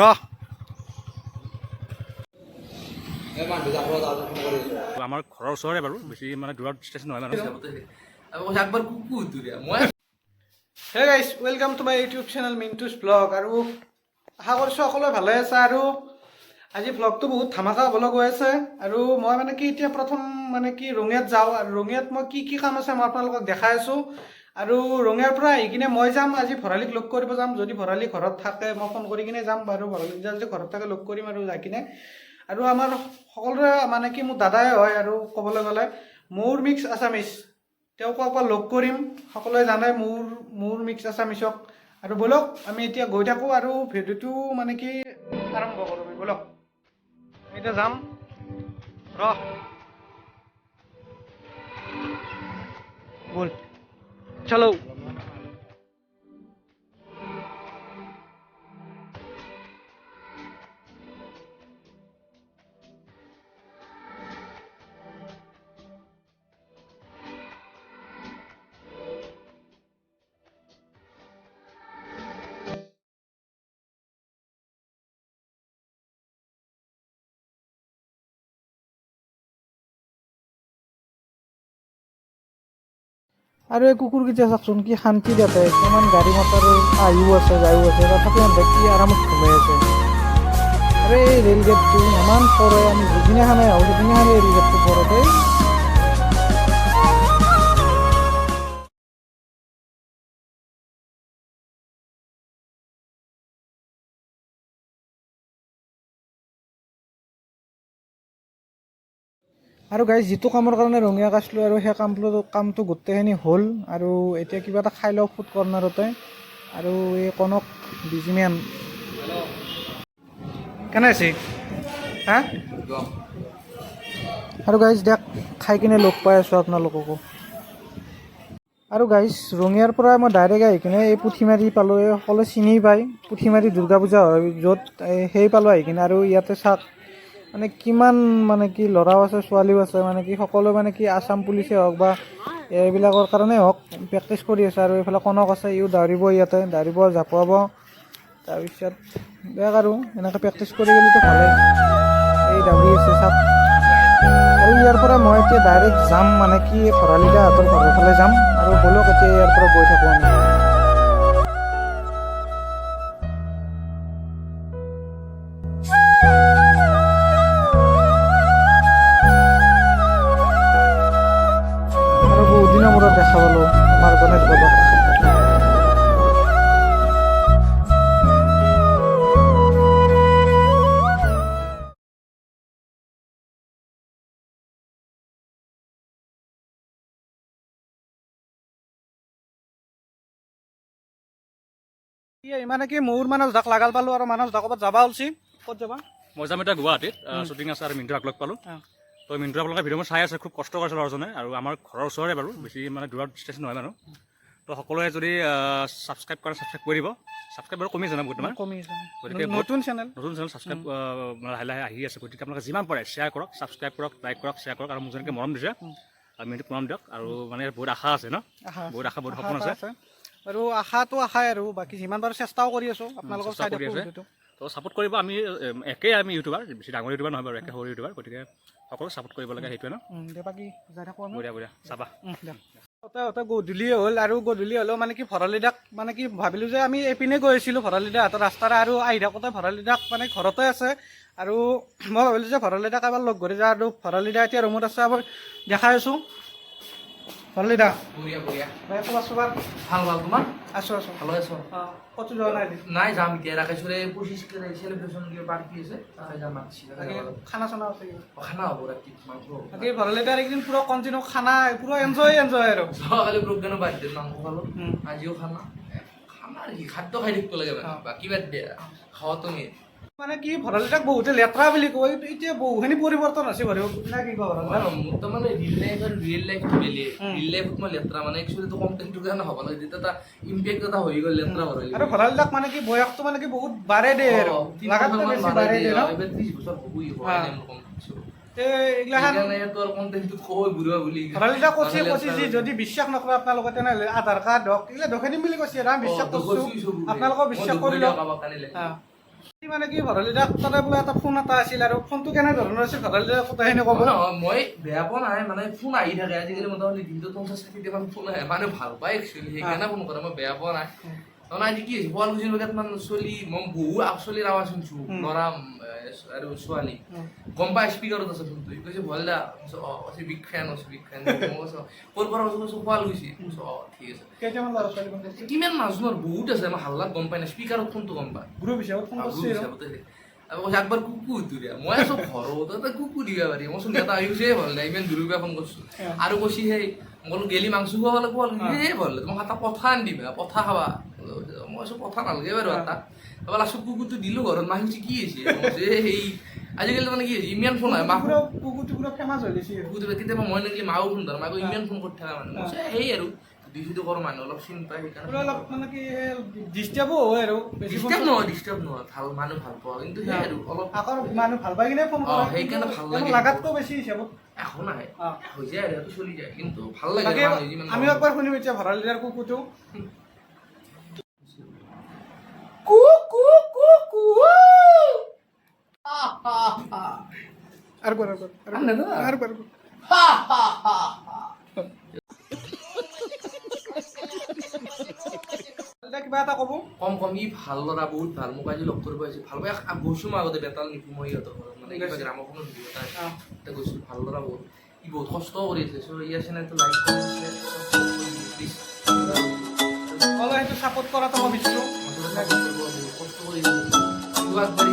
ৰ আমাৰ ঘৰৰ ওচৰৰে বাৰু, বেছি মানে দূৰত ষ্টেচন নহয় মানে। Hey guys, welcome to my YouTube channel Mintu's blog. আৰু আশা কৰিছোঁ সকলোৱে ভালে আছে। আৰু আজি ব্লগটো বহুত ধামাকা হ'বলৈ গৈ আছে। আৰু মই মানে কি এতিয়া প্ৰথম মানে কি ৰঙিয়াত যাওঁ, আৰু ৰঙিয়াত মই কি কাম আছে মই আপোনালোকক দেখাই আছোঁ। আৰু ৰঙিয়াৰ পৰা আহি কিনে মই যাম আজি ভৰালিক লগ কৰিব যাম। যদি ভৰালি ঘৰত থাকে মই ফোন কৰি কিনে যাম বাৰু, ভৰালিক যদি ঘৰত থাকে লগ কৰিম আৰু যাই কিনে। আৰু আমাৰ সকলোৰে মানে কি মোৰ দাদাই হয়, আৰু ক'বলৈ গ'লে মোৰ মিক্স আছামিছ, তেওঁক একবাৰ লগ কৰিম। সকলোৱে জানে মোৰ মিক্স আছামিছক। আৰু ব'লক আমি এতিয়া গৈ থাকোঁ আৰু ভিডিঅ'টো মানে কি আৰম্ভ কৰোঁ। ব'লক আমি এতিয়া যাম। বল চলো। আৰু এই কুকুৰকেইটা চাওকচোন কি শান্তি দিয়াতে, কিমান গাড়ী মটৰ আহিও আছে যায়ো আছে, তথাপি সিহঁতে কি আৰামত ঘুমাই আছে। আৰু এই ৰেল গেটটো ইমান পৰে, আমি যিদিনাখনে আহোঁ সেইদিনাখনে ৰেল গেটটো পৰে। আৰু গাইজ যিটো কামৰ কাৰণে ৰঙিয়াক আসলোঁ আৰু সেই কামটো গোটেইখিনি হ'ল। আৰু এতিয়া কিবা এটা খাই লওঁ ফুড কৰ্ণাৰতে। আৰু এই কনক বিজমেন কেনে আছে হা। আৰু গাইজ দিয়ক খাই কিনে লগ পাই আছোঁ আপোনালোককো। আৰু গাইজ ৰঙিয়াৰ পৰা মই ডাইৰেক্ট আহি কিনে এই পুঠিমাৰি পালোঁ। এই সকলোৱে চিনি পায়, পুঠিমাৰি দুৰ্গা পূজা হয় য'ত, সেই পালোঁ আহি কিনে। আৰু ইয়াতে চাওক মানে কিমান মানে কি ল'ৰাও আছে ছোৱালীও আছে, মানে কি সকলো মানে কি আছাম পুলিচে হওক বা এইবিলাকৰ কাৰণেই হওক প্ৰেক্টিচ কৰি আছে। আৰু এইফালে কনক আছে, ইও দৌৰিব, ইয়াতে দৌৰিব জাঁপুৱাব। তাৰপিছত বেগ আৰু এনেকৈ প্ৰেক্টিচ কৰি গ'লেতো ভালেই। এই দৌৰি আছে চাওক। আৰু ইয়াৰ পৰা মই এতিয়া ডাইৰেক্ট যাম মানে কি ভৰালিদাহঁতৰ ঘৰৰ ফালে যাম। আৰু ব'লক এতিয়া ইয়াৰ পৰা গৈ থাকোঁ আমি। আৰু বহুত দিনৰ মূৰত দেখা পালোঁ আমাৰ গণেশ বাবাক। মানে কি মোৰ মানস দাক লাগাল পালোঁ, আৰু মানস দাক ক'ৰবাত যাবা ওলছি। ক'ত যাবা? মই যাম এতিয়া গুৱাহাটীত, শ্বুটিং আছে আৰু মিণ্টুক লগ পালোঁ। তো মিণ্টু আপোনালোকে ভিডিঅ' চাই আছে, খুব কষ্ট কৰিছে ল'ৰাজনে। আৰু আমাৰ ঘৰৰ ওচৰৰে বাৰু, বেছি মানে দূৰত ষ্টেচন নহয় মানুহ। তো সকলোৱে যদি ছাবস্ক্ৰাইব কৰে ছাবস্ক্ৰাইব কৰি দিব। ছাবস্ক্ৰাইব বাৰু কমি আছে ন বৰ্তমান, গতিকে নতুন চেনেল ছাবস্ক্ৰাইব লাহে লাহে আহি আছে। গতিকে আপোনালোকে যিমান পাৰে শ্বেয়াৰ কৰক, ছাবস্ক্ৰাইব কৰক, লাইক কৰক, শ্বেয়াৰ কৰক। আৰু মোক যেনেকৈ মৰম দিছে আৰু মিণ্টুক মৰম দিয়ক। আৰু মানে বহুত আশা আছে ন, বহুত আশা, বহুত সপোন আছে। আৰু আশাটো আশাই, আৰু বাকী যিমান পাৰোঁ চেষ্টাও কৰি আছোঁ আপোনালোকৰ চাই কৰি আছে। তো ছাপোৰ্ট কৰিব। আমি একেই, আমি ইউটিউবাৰ, বেছি ডাঙৰ ইউটিউবাৰ নহয় বাৰু, একে সৰু ইউটিউবাৰ। গতিকে সকলো ছাপোৰ্ট কৰিব লাগে, সেইটোৱে ন। বাকী যাই থাকোঁ আমি। বঢ়িয়া বঢ়িয়া চাবা। গধূলি হ'ল, আৰু গধূলি হ'লেও মানে কি ভৰালিদাক মানে কি ভাবিলোঁ যে আমি এইপিনে গৈ আছিলোঁ ভৰালিদাহঁতৰ ৰাস্তাৰে, আৰু আহি থাকোঁতে ভৰালিদাক মানে ঘৰতে আছে। আৰু মই ভাবিলোঁ যে ভৰালিদাক এবাৰ লগ ধৰি যাওঁ। আৰু ভৰালিদা এতিয়া ৰুমত আছে, মই দেখাই আছোঁ। ভৰালিদা খবৰ চবৰ ভাল ভাল, তোমাৰ? আছোঁ ভালো আছো। ক'তো যোৱা নাই? নাই, যাম এতিয়া। ৰাকেশ্বৰে 25 চেলিব্ৰেশ্যন কিবা পাৰ্টি আছে, তাতে যাম। খানা চানা আছে? খানা হ'ব ৰাতি, মাংস। বাকী ভৰালিদাৰ এইকেইদিন পুৰা কণ্টিনিউ খানা, পুৰা এনজয় আৰু যোৱাকালি প্ৰজ্ঞানো বাদ দিয়ে, মাংস খালোঁ। আজিও খানা আৰু কি খাদ্য খাই থাকিব লাগে মানে, বাকী বাদ দিয়ে, খাৱাটো মেইন। মানে কি ভৰালিদাক বহুতে লেতেৰা বুলি কয়, এতিয়া বহুখিনি পৰিৱৰ্তন আছে বাৰু, না কি কয়? মোৰ তাৰমানে ৰিয়েল লাইফ আৰু ৰিয়েল লাইফটো বেলেগ। ৰিয়েল লাইফত মই লেতেৰা মানে একচুৱেলি কণ্টেণ্টটোৰ কাৰণে হ'ব লাগে, যেতিয়া এটা ইম্পেক্ট এটা হৈ গ'ল লেতেৰা ভৰালি। আৰু ভৰালিদাক মানে কি বয়সটো মানে কি বহুত বাঢ়ে দে, আৰু লাগাতকে বেছি বাঢ়ে দে ন। এইবাৰ 30 বছৰ হ'বই, ভৰালিদাক কৈছে যি যদি বিশ্বাস নকৰে আপোনালোকে তেনেহ'লে আধাৰ কাৰ্ড হওক এইগিলা দেখুৱাই দিম বুলি কৈছে। আমি বিশ্বাস কৰিছোঁ, আপোনালোকেও বিশ্বাস কৰি লওক। মানে কি ভৰালিদাক তাতে বোলে এটা ফোন এটা আছিল আৰু ফোনটো কেনেধৰণৰ আছিল ভৰালিদাক কথাখিনি ক'ব নহয় মই বেয়া পোৱা নাই মানে ফোন আহি থাকে আজিকালি মোটামুটি দিনটোত 50-60টামান ফোন আহে মানে ভাল পায় একচুৱেলি সেইকাৰণে ফোন কৰে মই বেয়া পোৱা নাই তাৰমানে আজি কি হৈছে শুৱালকুছিৰ কেইটামান চলি মই বহু চলিৰ আৱাজ শুনছো ল'ৰা আৰু ছোৱালী গম পাই স্পীকাৰত আছে ফোনটো কৈছে ভলদা বিগ ফেন ক'ৰ পৰা কৈছো শুৱালকুছি ঠিক আছে কেইটামান ল'ৰা ছোৱালী ফোন কৰিছিল কিমান নাজানো আৰু বহুত আছে মই হাল্লাত গম পাই নাই স্পীকাৰত ফোনটো গম পায় গ্ৰুপ হিচাপত ফোন কৰিছিল একবাৰ কুকুৰ দুৰীয়া মই আছো ঘৰত এটা কুকুৰ দিবা পাৰি মই চোন এটা আহিছে ভাল নাই ইমান দূৰৰ পৰা ফোন কৰিছো আৰু কৈছি সেই মই গেলি মাংস খুৱাব লাগিব সেই ভাল তোমাক এটা পঠা আনিবা পঠা খাবা মই কৈছো পঠা নালাগে বাৰু এটা তাৰপৰা লাষ্টত কুকুৰটো দিলো ঘৰত মাহ কি হৈছে সেই আজিকালি মানে কি হৈছে ইমান ফোন হয় মাহ কুকুৰটো পুৰা ফেমাছ হৈ গৈছে কুকুৰটো কেতিয়াবা মই নেকি মাও ফোন ধৰ মাক ইমান ফোন কৰি থকা মানুহ সেই আৰু ডিউটিটো কৰোঁ মানুহ অলপ চিনি পায় সেইকাৰণে অলপ মানে কি ডিষ্টাৰ্বো হয় আৰু ডিষ্টাৰ্ব নহয় ভাল মানুহ ভাল পোৱা কিন্তু সেই আৰু অলপ আকৌ মানুহ ভাল পাই কিনে ফোন কৰে সেইকাৰণে ভাল লাগে লাগাতকৈ বেছি হিচাপত একো নাই হৈ যায় আৰু সেইটো চলি যায় কিন্তু ভাল লাগে আমি একবাৰ শুনিম এতিয়া ভৰালিদাৰ কুকুৰটো আৰু কিবা এটা ক'ব কম কম ই ভাল ল'ৰা বহুত ভাল মোক আজি লগ কৰিব আহিছে ভাল পাই গৈছো মই আগতে বেতাল নিপু মই ইহঁতৰ ঘৰত মানে কিবা গ্ৰামোফোনৰ ভিডিঅ' এটা গৈছো ভাল ল'ৰা বহুত ই বহুত কষ্ট কৰি আছে চ' ইয়াৰ চেনেলটো লাইক প্লিজ সেইটো ছাপোৰ্ট কৰাটো মই বিচাৰোঁ কষ্ট কৰি আছে আগবাঢ়ি